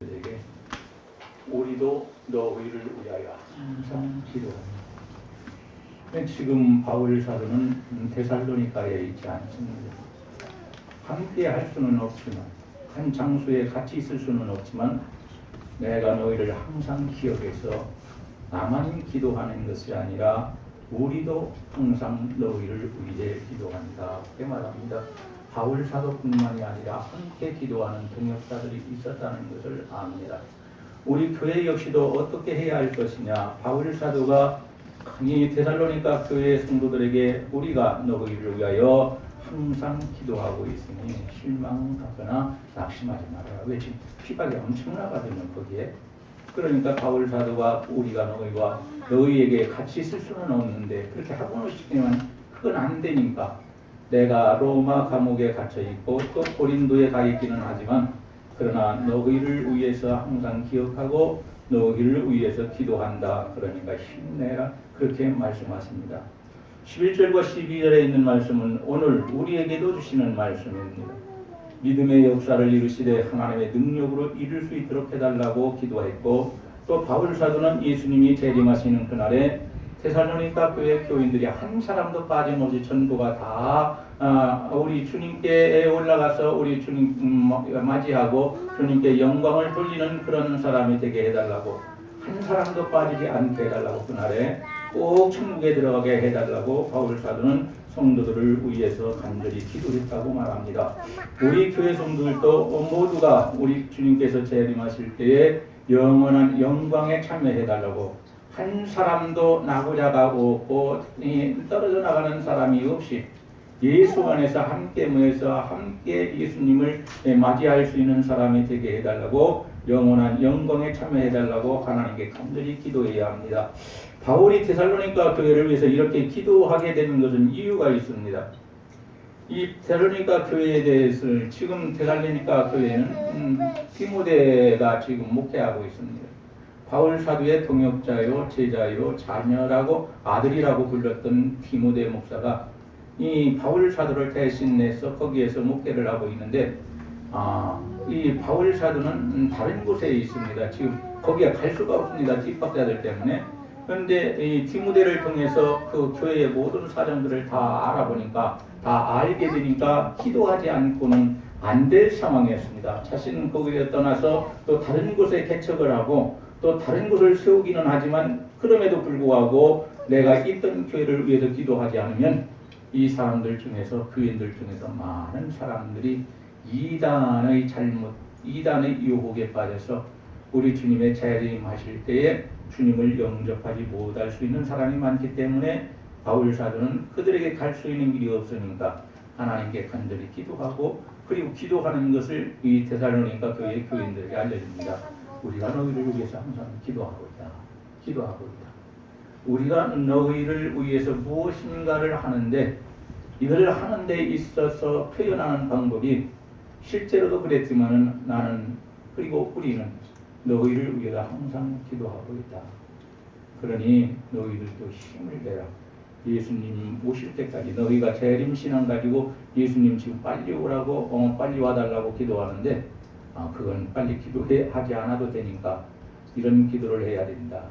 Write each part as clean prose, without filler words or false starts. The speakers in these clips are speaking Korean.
에게 우리도 너희를 위하여 항상 기도합니다. 지금 바울 사도는 데살로니가에 있지 않습니다. 함께 할 수는 없지만, 한 장소에 같이 있을 수는 없지만, 내가 너희를 항상 기억해서 나만 기도하는 것이 아니라 우리도 항상 너희를 위해 기도한다. 그렇게 말합니다. 바울 사도뿐만이 아니라 함께 기도하는 동역자들이 있었다는 것을 압니다. 우리 교회 역시도 어떻게 해야 할 것이냐. 바울 사도가 이 데살로니가 교회 성도들에게 우리가 너희를 위하여 항상 기도하고 있으니 실망하거나 낙심하지 말아라. 왜 지금 핍박이 엄청나거든요 거기에. 그러니까 바울 사도가 우리가 너희와 너희에게 같이 있을 수는 없는데 그렇게 하고 싶지만 그건 안 되니까 내가 로마 감옥에 갇혀 있고 또 고린도에 가 있기는 하지만 그러나 너희를 위해서 항상 기억하고 너희를 위해서 기도한다. 그러니까 힘내라. 그렇게 말씀하십니다. 11절과 12절에 있는 말씀은 오늘 우리에게도 주시는 말씀입니다. 믿음의 역사를 이루시되 하나님의 능력으로 이룰 수 있도록 해달라고 기도했고, 또 바울 사도는 예수님이 재림하시는 그날에 데살로니가 교회 교인들이 한 사람도 빠짐없이 전부가 다 우리 주님께 올라가서 우리 주님 맞이하고 주님께 영광을 돌리는 그런 사람이 되게 해달라고, 한 사람도 빠지지 않게 해달라고, 그날에 꼭 천국에 들어가게 해달라고 바울 사도는 성도들을 위해서 간절히 기도했다고 말합니다. 우리 교회 성도들도 모두가 우리 주님께서 재림하실 때에 영원한 영광에 참여해달라고, 한 사람도 나고자가 없고 떨어져 나가는 사람이 없이 예수 안에서 함께 모여서 함께 예수님을 맞이할 수 있는 사람이 되게 해달라고, 영원한 영광에 참여해달라고 하나님께 간절히 기도해야 합니다. 바울이 데살로니가 교회를 위해서 이렇게 기도하게 되는 것은 이유가 있습니다. 이 데살로니가 교회에 대해서 지금 데살로니가 교회는 디모데가 지금 목회하고 있습니다. 바울 사도의 동역자요, 제자요, 자녀라고 아들이라고 불렸던 디모데 목사가 이 바울 사도를 대신해서 거기에서 목회를 하고 있는데, 이 바울 사도는 다른 곳에 있습니다. 지금 거기에 갈 수가 없습니다. 뒷박자들 때문에. 그런데 이 디모데를 통해서 그 교회의 모든 사정들을 다 알아보니까, 다 알게 되니까 기도하지 않고는 안 될 상황이었습니다. 자신은 거기에 떠나서 또 다른 곳에 개척을 하고 또 다른 곳을 세우기는 하지만 그럼에도 불구하고 내가 있던 교회를 위해서 기도하지 않으면 이 사람들 중에서, 교인들 중에서 많은 사람들이 이단의 잘못, 이단의 유혹에 빠져서 우리 주님의 재림하실 때에 주님을 영접하지 못할 수 있는 사람이 많기 때문에 바울 사도는 그들에게 갈 수 있는 길이 없으니까 하나님께 간절히 기도하고, 그리고 기도하는 것을 이 데살로니가 교회 교인들에게 알려줍니다. 우리가 너희를 위해서 항상 기도하고 있다. 기도하고 있다. 우리가 너희를 위해서 무엇인가를 하는데, 이걸 하는 데 있어서 표현하는 방법이 실제로도 그랬지만은 나는, 그리고 우리는 너희를 위해서 항상 기도하고 있다. 그러니 너희들도 힘을 내라. 예수님 오실 때까지 너희가 재림신앙 가지고 예수님 지금 빨리 오라고 빨리 와달라고 기도하는데, 그건 빨리 기도하지 않아도 되니까 이런 기도를 해야 된다.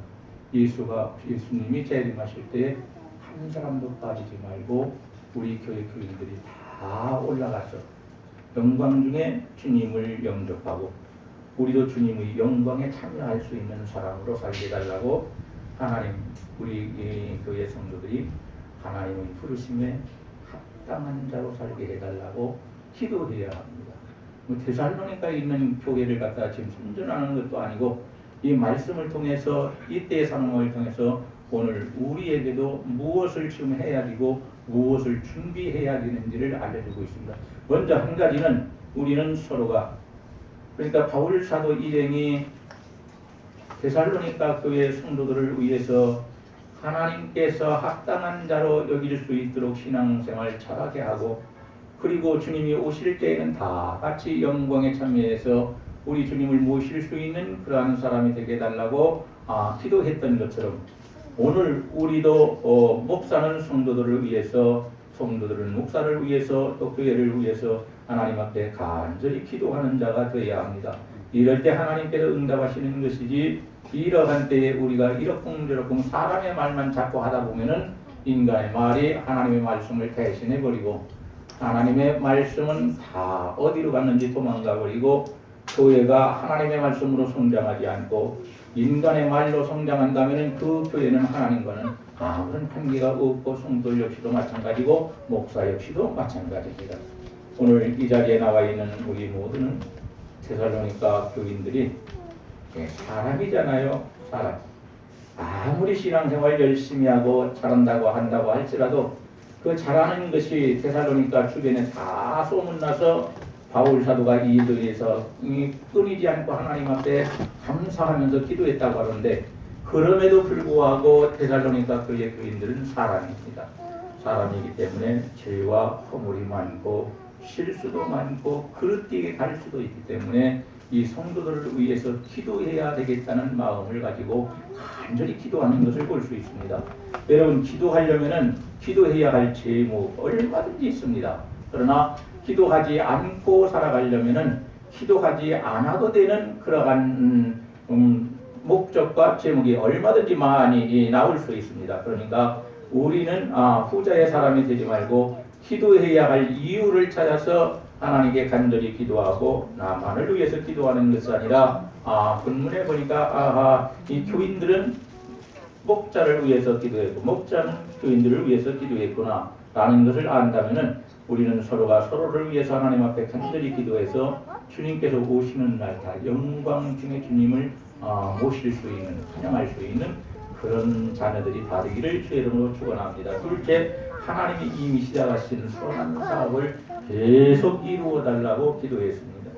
예수님이 재림하실 때 한 사람도 빠지지 말고 우리 교회 교인들이 다 올라가서 영광 중에 주님을 영접하고 우리도 주님의 영광에 참여할 수 있는 사람으로 살게 해달라고, 하나님, 우리 교회 성도들이 하나님의 부르심에 합당한 자로 살게 해달라고 기도해야 합니다. 데살로니가에 있는 교회를 갖다 지금 선전하는 것도 아니고, 이 말씀을 통해서, 이때의 상황을 통해서 오늘 우리에게도 무엇을 지금 해야 되고 무엇을 준비해야 되는지를 알려주고 있습니다. 먼저 한 가지는 우리는 서로가, 그러니까 바울 사도 일행이 데살로니가 교회 성도들을 위해서 하나님께서 합당한 자로 여길 수 있도록 신앙생활 잘하게 하고, 그리고 주님이 오실 때에는 다 같이 영광에 참여해서 우리 주님을 모실 수 있는 그러한 사람이 되게 해달라고 기도했던 것처럼, 오늘 우리도 목사는 성도들을 위해서, 성도들은 목사를 위해서, 또 교회를 위해서 하나님 앞에 간절히 기도하는 자가 되어야 합니다. 이럴 때 하나님께서 응답하시는 것이지, 이러한 때에 우리가 이러쿵저러쿵 사람의 말만 자꾸 하다 보면은 인간의 말이 하나님의 말씀을 대신해버리고, 하나님의 말씀은 다 어디로 갔는지 도망가버리고, 교회가 하나님의 말씀으로 성장하지 않고 인간의 말로 성장한다면 그 교회는 하나님과는 아무런 관계가 없고, 성도 역시도 마찬가지고 목사 역시도 마찬가지입니다. 오늘 이 자리에 나와 있는 우리 모두는 데살로니가 교인들이 사람이잖아요. 사람. 아무리 신앙생활 열심히 하고 잘한다고 한다고 할지라도 그 잘하는 것이 데살로니가 주변에 다 소문나서 바울 사도가 이 일에서 끊이지 않고 하나님 앞에 감사하면서 기도했다고 하는데, 그럼에도 불구하고 데살로니가 교회 교인들은 사람입니다. 사람이기 때문에 죄와 허물이 많고 실수도 많고 그릇되게 갈 수도 있기 때문에 이 성도들을 위해서 기도해야 되겠다는 마음을 가지고 간절히 기도하는 것을 볼 수 있습니다. 여러분, 기도하려면은 기도해야 할 제목 얼마든지 있습니다. 그러나 기도하지 않고 살아가려면은 기도하지 않아도 되는 그러한 목적과 제목이 얼마든지 많이 나올 수 있습니다. 그러니까 우리는 후자의 사람이 되지 말고 기도해야 할 이유를 찾아서 하나님께 간절히 기도하고 나만을 위해서 기도하는 것이 아니라, 본문에 보니까 이 교인들은 목자를 위해서 기도했고 목자는 교인들을 위해서 기도했구나 라는 것을 안다면은 우리는 서로가 서로를 위해서 하나님 앞에 간절히 기도해서 주님께서 오시는 날 다 영광 중에 주님을 모실 수 있는, 찬양할 수 있는 그런 자녀들이 다 되기를 주의 이름으로 축원합니다. 둘째, 하나님이 이미 시작하신 선한 사업을 계속 이루어 달라고 기도했습니다.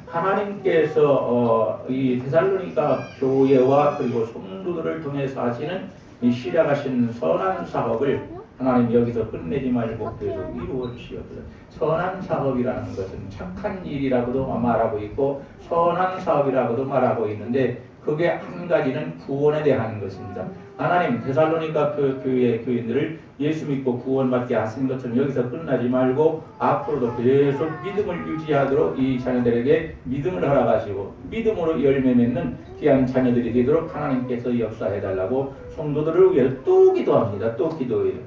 하나님께서 이 데살로니가 교회와 그리고 성도들을 통해서 하시는 이 시작하신 선한 사업을 하나님 여기서 끝내지 말고 계속 이루어 주시옵소서. 선한 사업이라는 것은 착한 일이라고도 말하고 있고 선한 사업이라고도 말하고 있는데, 그게 한 가지는 구원에 대한 것입니다. 하나님 데살로니가 교회 교인들을 예수 믿고 구원받게 하신 것처럼 여기서 끝나지 말고 앞으로도 계속 믿음을 유지하도록 이 자녀들에게 믿음을 허락하시고 믿음으로 열매 맺는 귀한 자녀들이 되도록 하나님께서 역사해달라고 성도들을 위해 또 기도합니다. 또 기도해요.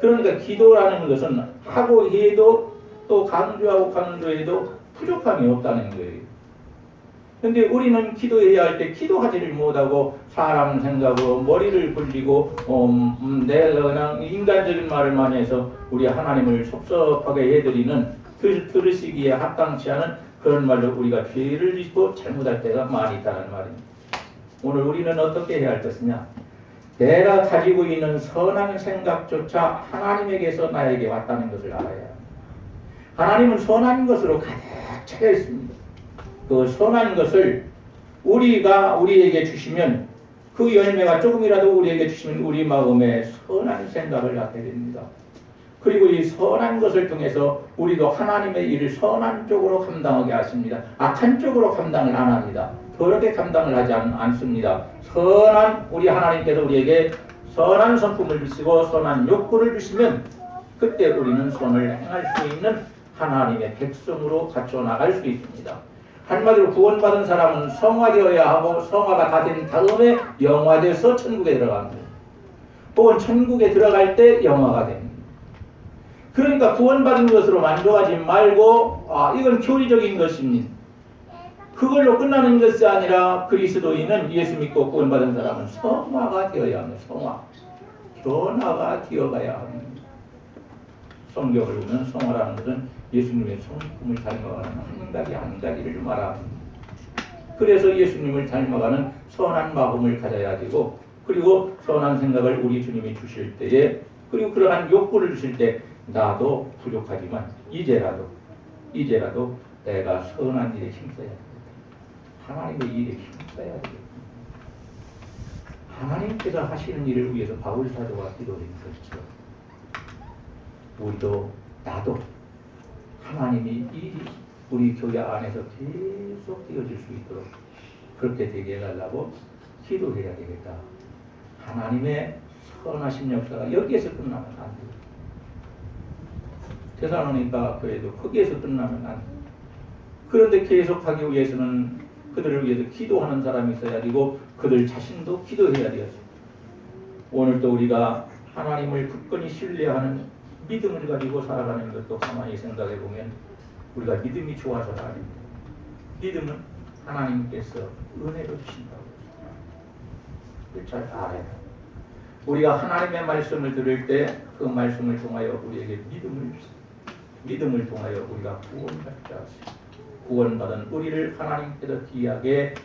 그러니까 기도라는 것은 하고 해도 또 강조하고 강조해도 부족함이 없다는 거예요. 근데 우리는 기도해야 할 때 기도하지를 못하고 사람 생각으로 머리를 굴리고 내가 그냥 인간적인 말을 많이 해서 우리 하나님을 섭섭하게 해드리는, 들으시기에 합당치 않은 그런 말로 우리가 죄를 짓고 잘못할 때가 많이 있다는 말입니다. 오늘 우리는 어떻게 해야 할 것이냐? 내가 가지고 있는 선한 생각조차 하나님에게서 나에게 왔다는 것을 알아야 합니다. 하나님은 선한 것으로 가득 차여 있습니다. 그 선한 것을 우리에게 주시면, 그 열매가 조금이라도 우리에게 주시면 우리 마음에 선한 생각을 갖게 됩니다. 그리고 이 선한 것을 통해서 우리도 하나님의 일을 선한 쪽으로 감당하게 하십니다. 악한 쪽으로 감당을 안 합니다. 더럽게 감당을 하지 않습니다. 선한, 우리 하나님께서 우리에게 선한 성품을 주시고 선한 욕구를 주시면 그때 우리는 선을 행할 수 있는 하나님의 백성으로 갖춰 나갈 수 있습니다. 한마디로 구원받은 사람은 성화되어야 하고 성화가 다 된 다음에 영화돼서 천국에 들어갑니다. 혹은 천국에 들어갈 때 영화가 됩니다. 그러니까 구원받은 것으로 만족하지 말고 이건 교리적인 것입니다. 그걸로 끝나는 것이 아니라 그리스도인은 예수 믿고 구원받은 사람은 성화가 되어야 합니다. 성화. 변화가 되어가야 합니다. 성경을 보면 성화라는 것은 예수님의 성품을 닮아가는 한 가지 한 가지를 말합니다. 그래서 예수님을 닮아가는 선한 마음을 가져야 되고, 그리고 선한 생각을 우리 주님이 주실 때에, 그리고 그러한 욕구를 주실 때 나도 부족하지만 이제라도 내가 선한 일에 힘써야 됩니다. 하나님의 일에 힘써야 됩니다. 하나님께서 하시는 일을 위해서 바울 사도가 기도한 것처럼 우리도 나도 하나님이 일이 우리 교회 안에서 계속 되어질 수 있도록 그렇게 되게 해달라고 기도해야 되겠다. 하나님의 선하신 역사가 여기에서 끝나면 안 돼요. 데살로니가 교회도 거기에서 끝나면 안 돼요. 그런데 계속하기 위해서는 그들을 위해서 기도하는 사람이 있어야 되고 그들 자신도 기도해야 되었어요. 오늘도 우리가 하나님을 굳건히 신뢰하는 믿음을 가지고 살아가는 것도 가만히 생각해 보면 우리가 믿음이 좋아서가 아닙니다. 믿음은 하나님께서 은혜로 주신다고. 잘 알아야 돼요. 우리가 하나님의 말씀을 들을 때 그 말씀을 통하여 우리에게 믿음을 주세요. 믿음을 통하여 우리가 구원받자 하시고 구원받은 우리를 하나님께서 귀하게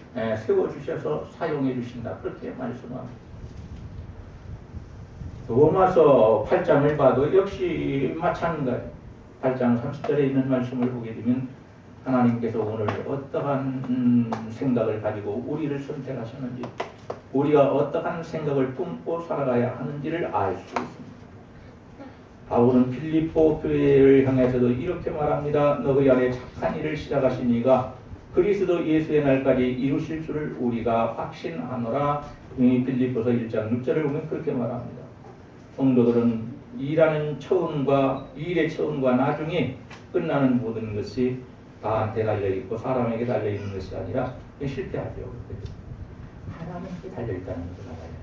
세워주셔서 사용해 주신다. 그렇게 말씀합니다. 로마서 8장을 봐도 역시 마찬가지. 8장 30절에 있는 말씀을 보게 되면 하나님께서 오늘 어떠한 생각을 가지고 우리를 선택하셨는지 우리가 어떠한 생각을 품고 살아가야 하는지를 알 수 있습니다. 바울은 빌립보 교회를 향해서도 이렇게 말합니다. 너희 안에 착한 일을 시작하신 이가 그리스도 예수의 날까지 이루실 줄을 우리가 확신하노라. 빌립보서 1장 6절을 보면 그렇게 말합니다. 성도들은 일의 처음과 나중에 끝나는 모든 것이 나한테 달려있고 사람에게 달려있는 것이 아니라 실패하죠. 하나님께 달려있다는 것을 알아요.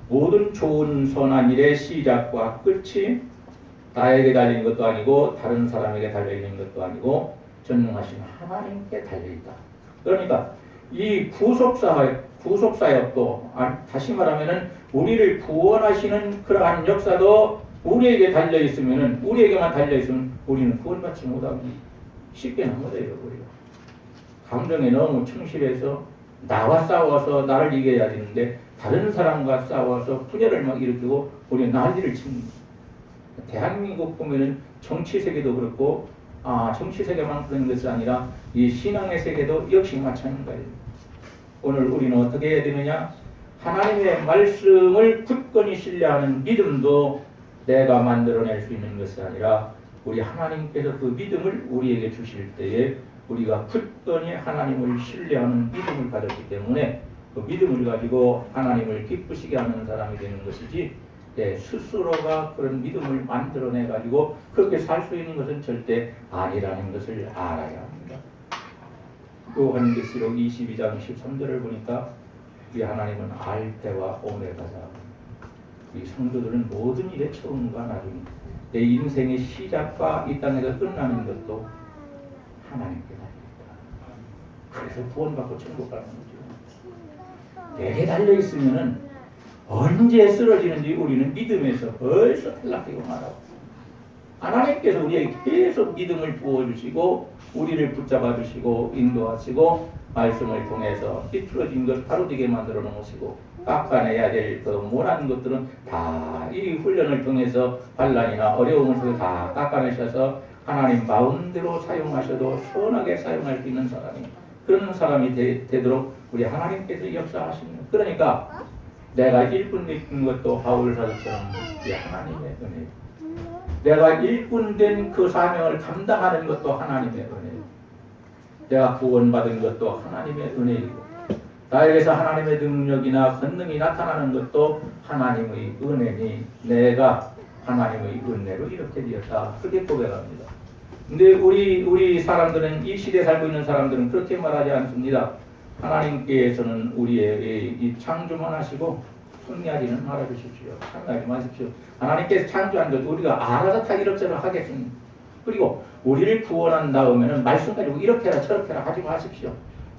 모든 좋은 선한 일의 시작과 끝이 나에게 달린 것도 아니고 다른 사람에게 달려있는 것도 아니고 전능하신 하나님께 달려있다. 그러니까 이 구속사역도 다시 말하면은 우리를 구원하시는 그러한 역사도 우리에게 달려있으면은 우리에게만 달려있으면 우리는 구원받지 못하기 쉽게는 못해요. 우리가 감정에 너무 충실해서 나와 싸워서 나를 이겨야 되는데 다른 사람과 싸워서 분열을 막 일으키고 우리는 난리를 칩니다. 대한민국 보면은 정치 세계도 그렇고 정치 세계만 그런 것이 아니라 이 신앙의 세계도 역시 마찬가지입니다. 오늘 우리는 어떻게 해야 되느냐? 하나님의 말씀을 굳건히 신뢰하는 믿음도 내가 만들어낼 수 있는 것이 아니라 우리 하나님께서 그 믿음을 우리에게 주실 때에 우리가 굳건히 하나님을 신뢰하는 믿음을 가졌기 때문에 그 믿음을 가지고 하나님을 기쁘시게 하는 사람이 되는 것이지 스스로가 그런 믿음을 만들어내 가지고 그렇게 살 수 있는 것은 절대 아니라는 것을 알아야 합니다. 요한계시록 22장 13절을 보니까 우리 하나님은 알테와 오메가다. 우리 성도들은 모든 일의 처음과 나중에 내 인생의 시작과 이 땅에서 끝나는 것도 하나님께 달려있다. 그래서 구원받고 천국 가는 거죠. 내게 달려있으면은 언제 쓰러지는지 우리는 믿음에서 벌써 탈락되고 말하고 하나님께서 우리에게 계속 믿음을 부어주시고 우리를 붙잡아 주시고 인도하시고 말씀을 통해서 삐뚤어진 것 바로되게 만들어 놓으시고 깎아내야 될 그 못한 것들은 다 이 훈련을 통해서 환난이나 어려움을 통해 다 깎아내셔서 하나님 마음대로 사용하셔도 선하게 사용할 수 있는 사람이 그런 사람이 되도록 우리 하나님께서 역사하십니다. 그러니까 내가 일꾼 된 것도 바울 사도처럼 하나님의 은혜. 내가 일꾼 된 그 사명을 감당하는 것도 하나님의 은혜. 내가 구원받은 것도 하나님의 은혜이고 나에게서 하나님의 능력이나 권능이 나타나는 것도 하나님의 은혜니 내가 하나님의 은혜로 이렇게 되었다. 그렇게 고백합니다. 근데 우리 사람들은 이 시대에 살고 있는 사람들은 그렇게 말하지 않습니다. 하나님께서는 우리에게 이 창조만 하시고 승리하지는 말아주십시오. 창조하지 마십시오. 하나님께서 창조한 것 우리가 알아서 다 이렇저렇 하겠습니다. 그리고 우리를 구원한 다음에는 말씀 가지고 이렇게 해라 저렇게 해라 하지 마십시오.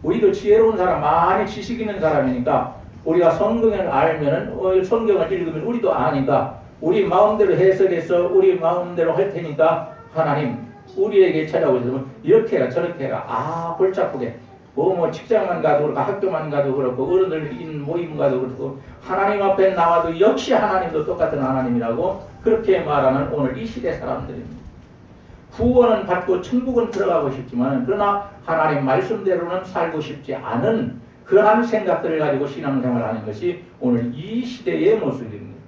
우리도 지혜로운 사람, 많이 지식 있는 사람이니까 우리가 성경을 알면은 성경을 읽으면 우리도 아니까 우리 마음대로 해석해서 우리 마음대로 할 테니까 하나님 우리에게 찾아오셔서 이렇게 해라 저렇게 해라 골치 아프게 뭐 직장만 가도 그렇고 학교만 가도 그렇고 어른들 모임 가도 그렇고 하나님 앞에 나와도 역시 하나님도 똑같은 하나님이라고 그렇게 말하는 오늘 이 시대 사람들입니다. 구원은 받고 천국은 들어가고 싶지만 그러나 하나님 말씀대로는 살고 싶지 않은 그러한 생각들을 가지고 신앙생활을 하는 것이 오늘 이 시대의 모습입니다.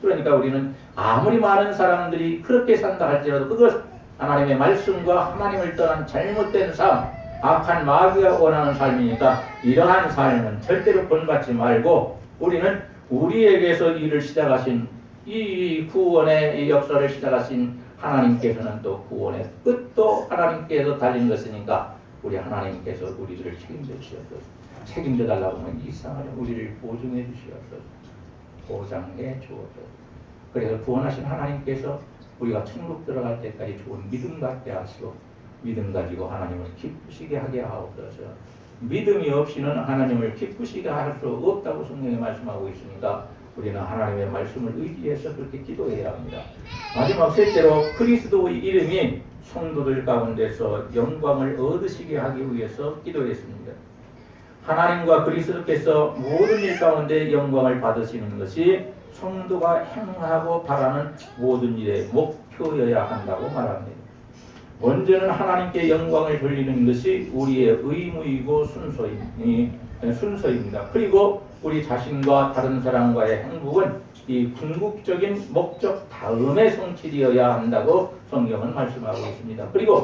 그러니까 우리는 아무리 많은 사람들이 그렇게 산다 할지라도 그것 하나님의 말씀과 하나님을 떠난 잘못된 삶 악한 마귀가 원하는 삶이니까 이러한 삶은 절대로 본받지 말고 우리는 우리에게서 일을 시작하신 이 구원의 역사를 시작하신 하나님께서는 또 구원의 끝도 하나님께서 달린 것이니까 우리 하나님께서 우리들을 책임져 주시옵소서. 책임져 달라고 하면 이상하게 우리를 보증해 주시옵소서. 보장해 주옵소서. 그래서 구원하신 하나님께서 우리가 천국 들어갈 때까지 좋은 믿음 갖게 하시고 믿음 가지고 하나님을 기쁘시게 하게 하옵소서. 믿음이 없이는 하나님을 기쁘시게 할 수 없다고 성경에 말씀하고 있으니까 우리는 하나님의 말씀을 의지해서 그렇게 기도해야 합니다. 마지막 셋째로 그리스도의 이름이 성도들 가운데서 영광을 얻으시게 하기 위해서 기도했습니다. 하나님과 그리스도께서 모든 일 가운데 영광을 받으시는 것이 성도가 행하고 바라는 모든 일의 목표여야 한다고 말합니다. 먼저는 하나님께 영광을 돌리는 것이 우리의 의무이고 순서입니다. 그리고 우리 자신과 다른 사람과의 행복은 이 궁극적인 목적 다음에 성취되어야 한다고 성경은 말씀하고 있습니다. 그리고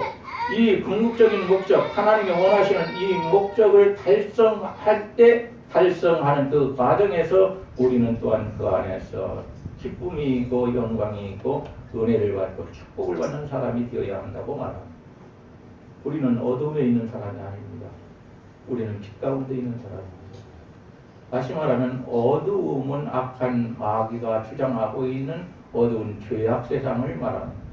이 궁극적인 목적, 하나님이 원하시는 이 목적을 달성하는 그 과정에서 우리는 또한 그 안에서 기쁨이 있고 영광이 있고 은혜를 받고 축복을 받는 사람이 되어야 한다고 말합니다. 우리는 어둠에 있는 사람이 아닙니다. 우리는 빛 가운데 있는 사람입니다. 다시 말하면 어두움은 악한 마귀가 주장하고 있는 어두운 죄악 세상을 말합니다.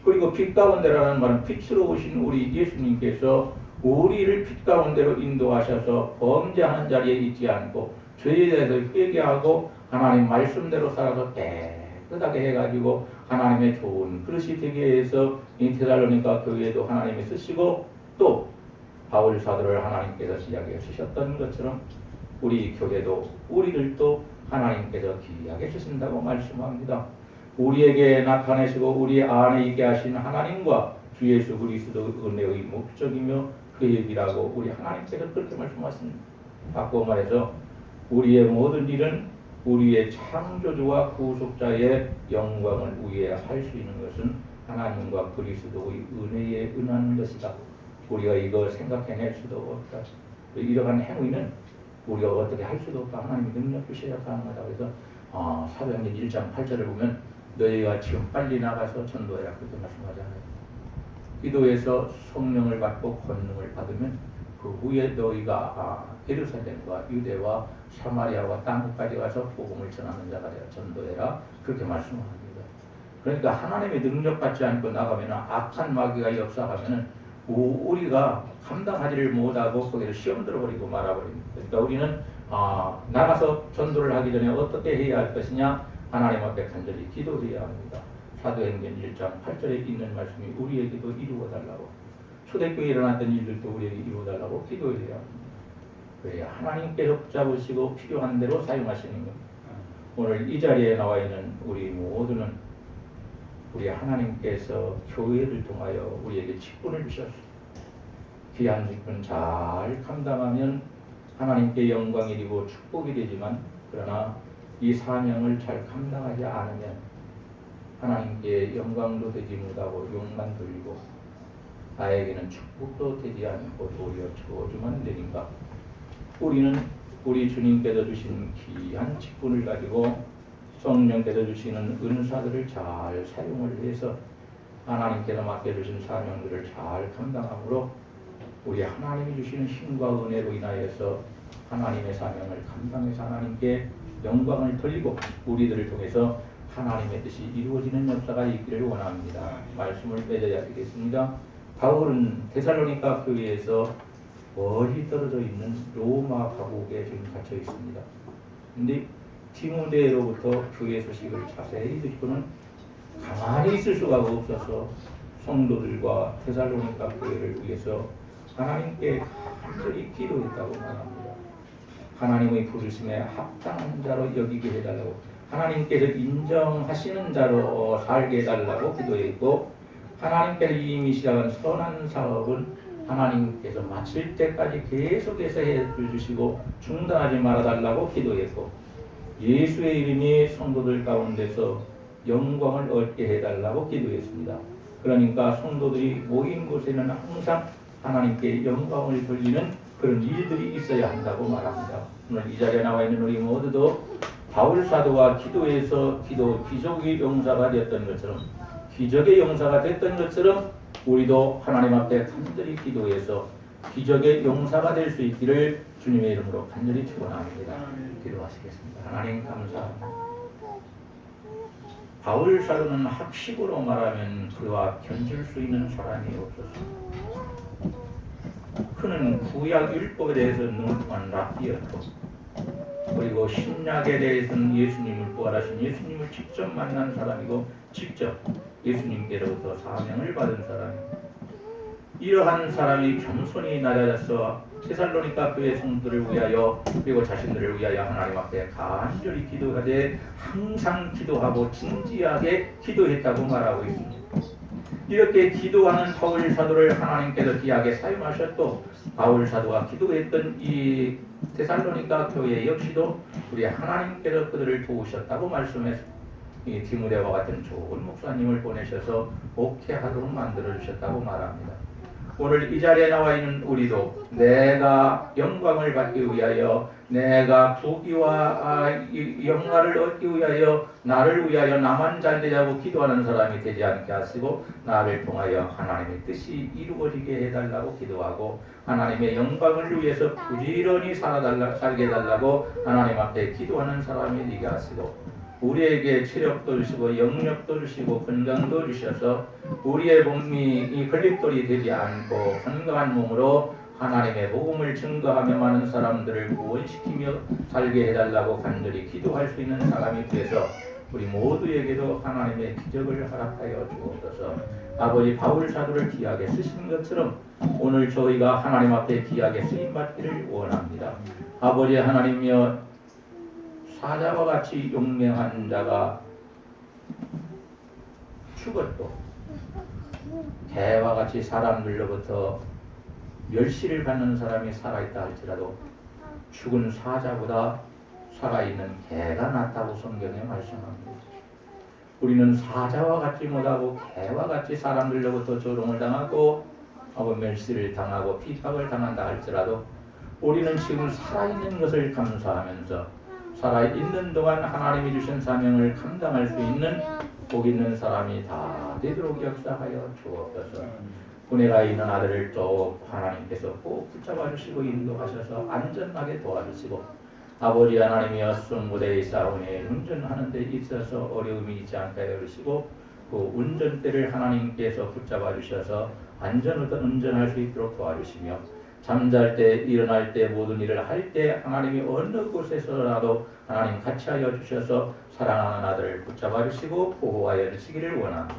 그리고 빛 가운데라는 말은 빛으로 오신 우리 예수님께서 우리를 빛 가운데로 인도하셔서 범죄하는 자리에 있지 않고 죄에 대해서 회개하고 하나님 말씀대로 살아서 깨끗하게 해가지고 하나님의 좋은 그릇이 되게 해서 이 데살로니가 교회에도 하나님이 쓰시고 또 바울 사도를 하나님께서 시작해 쓰셨던 것처럼 우리 교회도 우리들도 하나님께서 귀하게 쓰신다고 말씀합니다. 우리에게 나타내시고 우리 안에 있게 하신 하나님과 주 예수 그리스도 은혜의 목적이며 계획이라고 우리 하나님께서 그렇게 말씀하십니다. 바꾸어 말해서 우리의 모든 일은 우리의 창조주와 구속자의 영광을 위해 할 수 있는 것은 하나님과 그리스도의 은혜에 은하는 것이다. 우리가 이거 생각해낼 수도 없다. 이러한 행위는 우리가 어떻게 할 수도 없다. 하나님이 능력 주셔야 가능하다. 그래서 사도행전 1장 8절을 보면 너희가 지금 빨리 나가서 전도해라. 그렇게 말씀하잖아요. 기도해서 성령을 받고 권능을 받으면 그 후에 너희가 예루살렘과 유대와 사마리아와 땅끝까지 가서 복음을 전하는 자가 되라. 전도해라. 그렇게 말씀합니다. 그러니까 하나님의 능력 받지 않고 나가면 악한 마귀가 역사하면 우리가 감당하지를 못하고 거기서 시험 들어버리고 말아버립니다. 그러니까 우리는 나가서 전도를 하기 전에 어떻게 해야 할 것이냐? 하나님 앞에 간절히 기도해야 합니다. 사도행전 1장 8절에 있는 말씀이 우리에게도 이루어달라고, 초대교회에 일어났던 일들도 우리에게 이루어달라고 기도해야 합니다. 그래야 하나님께서 붙잡으시고 필요한 대로 사용하시는 겁니다. 오늘 이 자리에 나와 있는 우리 모두는 우리 하나님께서 교회를 통하여 우리에게 직분을 주셨습니다. 귀한 직분 잘 감당하면 하나님께 영광이 되고 축복이 되지만, 그러나 이 사명을 잘 감당하지 않으면 하나님께 영광도 되지 못하고 욕만 돌리고 나에게는 축복도 되지 않고 오히려 저주만 되니까 우리는 우리 주님께서 주신 귀한 직분을 가지고 성령께서 주시는 은사들을 잘 사용을 해서 하나님께서 맡겨주신 사명들을 잘 감당함으로 우리 하나님이 주시는 힘과 은혜로 인하여서 하나님의 사명을 감당해서 하나님께 영광을 돌리고 우리들을 통해서 하나님의 뜻이 이루어지는 역사가 있기를 원합니다. 말씀을 맺어야 되겠습니다. 바울은 데살로니가 교회에서 멀리 떨어져 있는 로마 가곡에 지금 갇혀 있습니다. 근데 디모데로부터 교회 소식을 자세히 듣고는 가만히 있을 수가 없어서 성도들과 데살로니가 교회를 위해서 하나님께 간절히 기도했다고 말합니다. 하나님의 부르심에 합당한 자로 여기게 해달라고, 하나님께서 인정하시는 자로 살게 해달라고 기도했고, 하나님께서 이미 시작한 선한 사업은 하나님께서 마칠 때까지 계속해서 해주시고 중단하지 말아달라고 기도했고, 예수의 이름이 성도들 가운데서 영광을 얻게 해달라고 기도했습니다. 그러니까 성도들이 모인 곳에는 항상 하나님께 영광을 돌리는 그런 일들이 있어야 한다고 말합니다. 오늘 이 자리에 나와 있는 우리 모두도 바울 사도와 기도에서 기적의 용사가 되었던 것처럼, 기적의 용사가 됐던 것처럼 우리도 하나님 앞에 간절히 기도해서 기적의 용사가 될 수 있기를 주님의 이름으로 간절히 축원합니다. 기도하시겠습니다. 하나님 감사합니다. 바울 사도는 학식으로 말하면 그와 견줄 수 있는 사람이 없었습니다. 그는 구약 율법에 대해서 능통한 랍비였고, 그리고 신약에 대해서는 예수님을 부활하신 예수님을 직접 만난 사람이고 직접 예수님께로부터 사명을 받은 사람입니다. 이러한 사람이 겸손히 낮아져서 데살로니가 교회 성도를 위하여 그리고 자신들을 위하여 하나님 앞에 간절히 기도하되 항상 기도하고 진지하게 기도했다고 말하고 있습니다. 이렇게 기도하는 바울 사도를 하나님께서 귀하게 사용하셨고, 바울 사도가 기도했던 이 데살로니가 교회 역시도 우리 하나님께서 그들을 도우셨다고 말씀해서 이 디모데와 같은 좋은 목사님을 보내셔서 목회하도록 만들어 주셨다고 말합니다. 오늘 이 자리에 나와 있는 우리도 내가 영광을 받기 위하여, 내가 부귀와 영광을 얻기 위하여, 나를 위하여 나만 잘되자고 기도하는 사람이 되지 않게 하시고, 나를 통하여 하나님의 뜻이 이루어지게 해달라고 기도하고, 하나님의 영광을 위해서 부지런히 살게 해달라고 하나님 앞에 기도하는 사람이 되게 하시고, 우리에게 체력도 주시고 영력도 주시고 건강도 주셔서 우리의 몸이 이 걸림돌이 되지 않고 건강한 몸으로 하나님의 복음을 증거하며 많은 사람들을 구원시키며 살게 해달라고 간절히 기도할 수 있는 사람이 되어서 우리 모두에게도 하나님의 기적을 허락하여 주옵소서. 아버지 바울 사도를 귀하게 쓰신 것처럼 오늘 저희가 하나님 앞에 귀하게 쓰임받기를 원합니다. 아버지 하나님이여, 사자와 같이 용맹한 자가 죽었고 개와 같이 사람들로부터 멸시를 받는 사람이 살아있다 할지라도 죽은 사자보다 살아있는 개가 낫다고 성경에 말씀합니다. 우리는 사자와 같지 못하고 개와 같이 사람들로부터 조롱을 당하고 멸시를 당하고 비박을 당한다 할지라도 우리는 지금 살아있는 것을 감사하면서 살아있는 동안 하나님이 주신 사명을 감당할 수 있는 복 있는 사람이 다 되도록 역사하여 주옵소서. 군에가 있는 아들을 또 하나님께서 꼭 붙잡아 주시고 인도하셔서 안전하게 도와주시고, 아버지 하나님이여 승부대의 싸움에 운전하는 데 있어서 어려움이 있지 않게 해주시고, 그 운전대를 하나님께서 붙잡아 주셔서 안전하게 운전할 수 있도록 도와주시며, 잠잘 때 일어날 때 모든 일을 할 때 하나님이 어느 곳에서라도 하나님 같이 하여 주셔서 사랑하는 아들을 붙잡아 주시고 보호하여 주시기를 원합니다.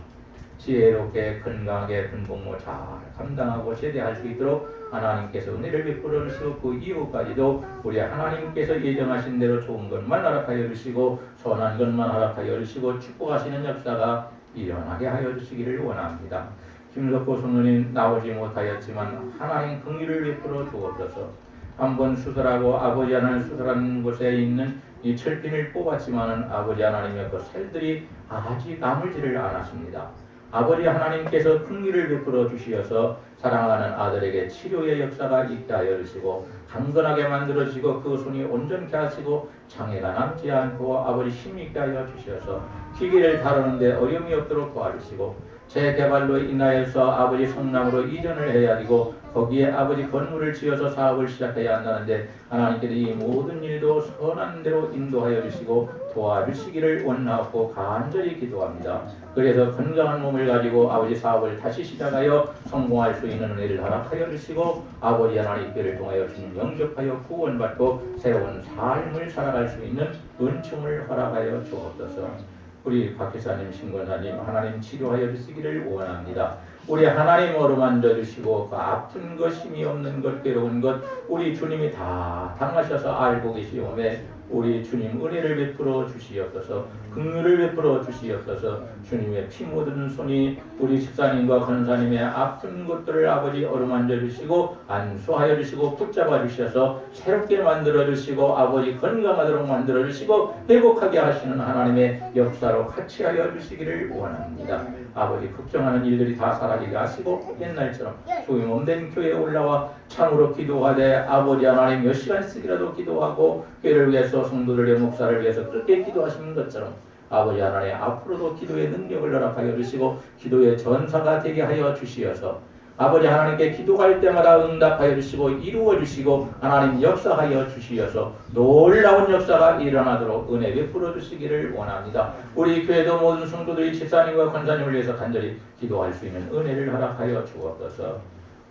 지혜롭게 건강하게 군복무 잘 감당하고 제대할 수 있도록 하나님께서 은혜를 베풀어 주시고, 그 이후까지도 우리 하나님께서 예정하신 대로 좋은 것만 허락하여 주시고 선한 것만 허락하여 주시고 축복하시는 역사가 일어나게 하여 주시기를 원합니다. 김석호 성도님 나오지 못하였지만 하나님 긍휼을 베풀어 주옵소서. 한번 수술하고 아버지 하나님 수술하는 곳에 있는 이 철핀을 뽑았지만은 아버지 하나님의 그 살들이 아직 아물지를 않았습니다. 아버지 하나님께서 긍휼을 베풀어 주시어서 사랑하는 아들에게 치료의 역사가 있게 하여 주시고 강건하게 만들어 주시고 그 손이 온전케 하시고 장애가 남지 않고 아버지 힘 있게 하여 주셔서 기계를 다루는데 어려움이 없도록 도와주시고, 재개발로 인하여서 아버지 성남으로 이전을 해야 되고 거기에 아버지 건물을 지어서 사업을 시작해야 한다는데 하나님께서 이 모든 일도 선한 대로 인도하여 주시고 도와주시기를 원하고 간절히 기도합니다. 그래서 건강한 몸을 가지고 아버지 사업을 다시 시작하여 성공할 수 있는 은혜를 허락하여 주시고, 아버지 하나님께를 통하여 주님 영접하여 구원받고 새로운 삶을 살아갈 수 있는 은총을 허락하여 주옵소서. 우리 박기사님, 신권사님 하나님 치료하여 주시기를 원합니다. 우리 하나님 어루만져 주시고 그 아픈 것, 힘이 없는 것, 괴로운 것 우리 주님이 다 당하셔서 알고 계시오매 우리 주님 은혜를 베풀어 주시옵소서. 긍휼을 베풀어 주시옵소서. 주님의 피 묻은 손이 우리 집사님과 권사님의 아픈 것들을 아버지 어루만져 주시고 안수하여 주시고 붙잡아 주셔서 새롭게 만들어 주시고 아버지 건강하도록 만들어 주시고 회복하게 하시는 하나님의 역사로 같이 하여 주시기를 원합니다. 아버지 걱정하는 일들이 다 사라지게 하시고 옛날처럼 소용없는 교회에 올라와 참으로 기도하되 아버지 하나님 몇 시간씩이라도 기도하고 교회를 위해서 성도들의 목사를 위해서 그렇게 기도하시는 것처럼 아버지 하나님 앞으로도 기도의 능력을 허락하여 주시고 기도의 전사가 되게 하여 주시어서 아버지 하나님께 기도할 때마다 응답하여 주시고 이루어 주시고 하나님 역사하여 주시어서 놀라운 역사가 일어나도록 은혜 베풀어 주시기를 원합니다. 우리 교회도 모든 성도들이 집사님과 권사님을 위해서 간절히 기도할 수 있는 은혜를 허락하여 주옵소서.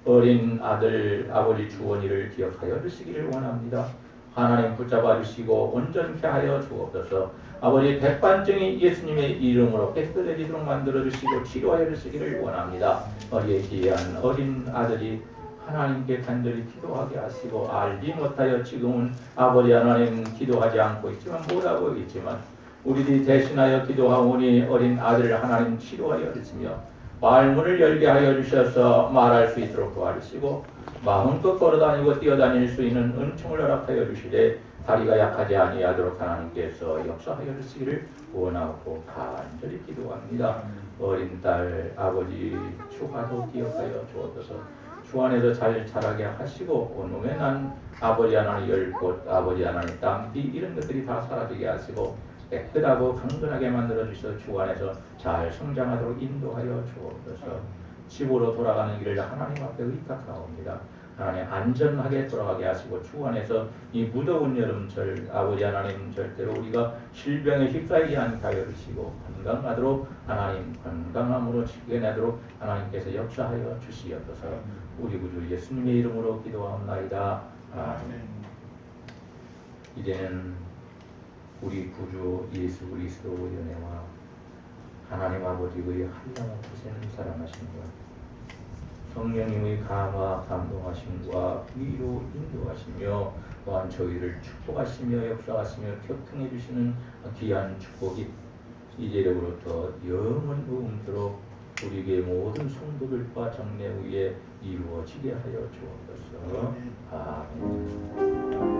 어린 아들 아버지 주원이를 기억하여 주시기를 원합니다. 하나님 붙잡아 주시고 온전케 하여 주옵소서. 아버지 백반증이 예수님의 이름으로 깨끗해지도록 만들어 주시고 치료하여 주시기를 원합니다. 어리에 귀한 어린 아들이 하나님께 간절히 기도하게 하시고 알지 못하여 지금은 아버지 하나님 기도하지 않고 있지만 못하고 있지만 우리들이 대신하여 기도하오니 어린 아들을 하나님 치료하여 주시며 말문을 열게 하여 주셔서 말할 수 있도록 도와주시고 마음껏 걸어다니고 뛰어다닐 수 있는 은총을 허락하여 주시되 다리가 약하지 아니하도록 하나님께서 역사하여 주시기를 원하고 간절히 기도합니다. 어린 딸 아버지 추하도 기억하여 주옵소서. 주 안에서 잘 자라게 하시고 온몸에 난 아버지 하나님 열꽃 아버지 하나님 땀띠 이런 것들이 다 사라지게 하시고 깨끗하고 강건하게 만들어 주셔서 주 안에서 잘 성장하도록 인도하여 주옵소서. 집으로 돌아가는 길을 하나님 앞에 의탁하옵니다. 하나님 안전하게 돌아가게 하시고 주 안에서 이 무더운 여름철 아버지 하나님 절대로 우리가 질병에 휩싸이지 않게 하여 주시고 건강하도록 하나님 건강함으로 지켜내도록 하나님께서 역사하여 주시옵소서. 우리 구주 예수님의 이름으로 기도하옵나이다. 아멘. 이제는 우리 구주 예수 그리스도의 은혜와 하나님 아버지의 한량없으신 사랑하심과 성령님의 감화 감동하심과 위로 인도하시며 또한 저희를 축복하시며 역사하시며 격통해 주시는 귀한 축복이 이제로부터 영원 무음토록 우리 교회 모든 성도들과 장례 위에 이루어지게 하여 주옵소서. 아멘.